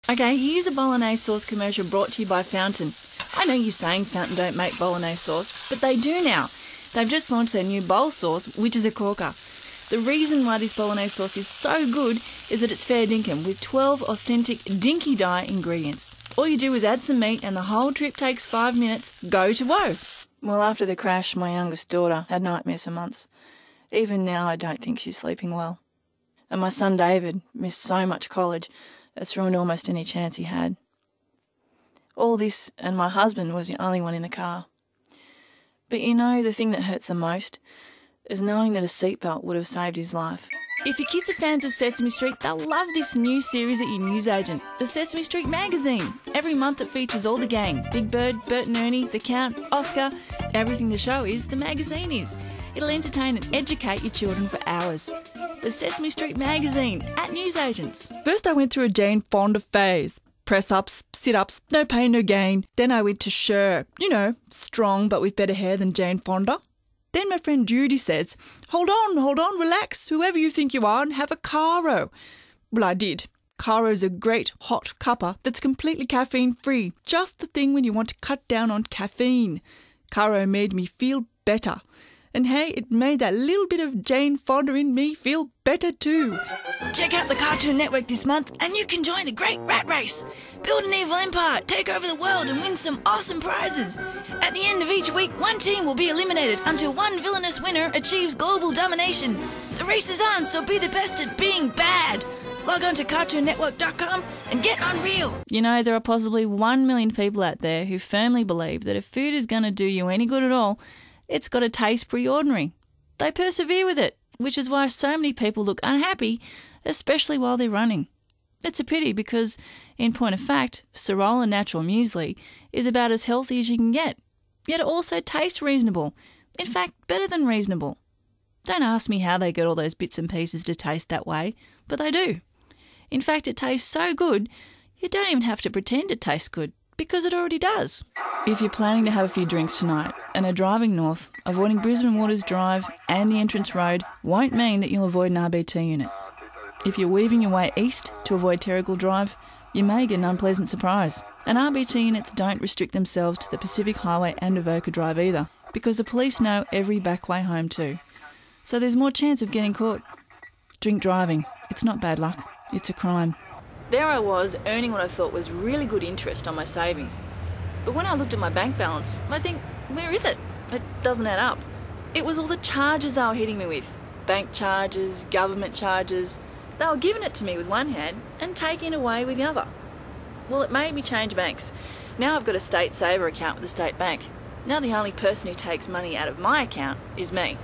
Okay, here's a bolognese sauce commercial brought to you by Fountain. I know you're saying Fountain don't make bolognese sauce, but they do now. They've just launched their new bowl sauce, which is a corker. The reason why this bolognese sauce is so good is that it's fair dinkum with 12 authentic dinky dye ingredients. All you do is add some meat and the whole trip takes 5 minutes. Go to woe. Well, after the crash, my youngest daughter had nightmares for months. Even now, I don't think she's sleeping well. And my son David missed so much college, it's ruined almost any chance he had. All this, and my husband was the only one in the car. But you know, the thing that hurts the most is knowing that a seatbelt would have saved his life. If your kids are fans of Sesame Street, they'll love this new series at your newsagent, the Sesame Street magazine. Every month it features all the gang. Big Bird, Bert and Ernie, The Count, Oscar. Everything the show is, the magazine is. It'll entertain and educate your children for hours. The Sesame Street magazine at newsagents. First I went through a Jane Fonda phase. Press-ups, sit-ups, no pain, no gain. Then I went to Cher. You know, strong but with better hair than Jane Fonda. Then my friend Judy says, hold on, relax, whoever you think you are, and have a Caro. Well, I did. Caro's a great hot cuppa that's completely caffeine-free. Just the thing when you want to cut down on caffeine. Caro made me feel better. And hey, it made that little bit of Jane Fonda in me feel better too. Check out the Cartoon Network this month and you can join the Great Rat Race. Build an evil empire, take over the world and win some awesome prizes. At the end of each week, one team will be eliminated until one villainous winner achieves global domination. The race is on, so be the best at being bad. Log on to CartoonNetwork.com and get unreal. You know, there are possibly 1 million people out there who firmly believe that if food is going to do you any good at all, it's got to taste pretty ordinary. They persevere with it, which is why so many people look unhappy, especially while they're running. It's a pity because, in point of fact, Sorolla Natural Muesli is about as healthy as you can get, yet it also tastes reasonable. In fact, better than reasonable. Don't ask me how they get all those bits and pieces to taste that way, but they do. In fact, it tastes so good, you don't even have to pretend it tastes good, because it already does. If you're planning to have a few drinks tonight and are driving north, avoiding Brisbane Waters Drive and the entrance road won't mean that you'll avoid an RBT unit. If you're weaving your way east to avoid Terrigal Drive, you may get an unpleasant surprise. And RBT units don't restrict themselves to the Pacific Highway and Avoca Drive either, because the police know every back way home too. So there's more chance of getting caught. Drink driving. It's not bad luck. It's a crime. There I was, earning what I thought was really good interest on my savings. But when I looked at my bank balance, I think, where is it? It doesn't add up. It was all the charges they were hitting me with. Bank charges, government charges. They were giving it to me with one hand and taking it away with the other. Well, it made me change banks. Now I've got a state saver account with the state bank. Now the only person who takes money out of my account is me.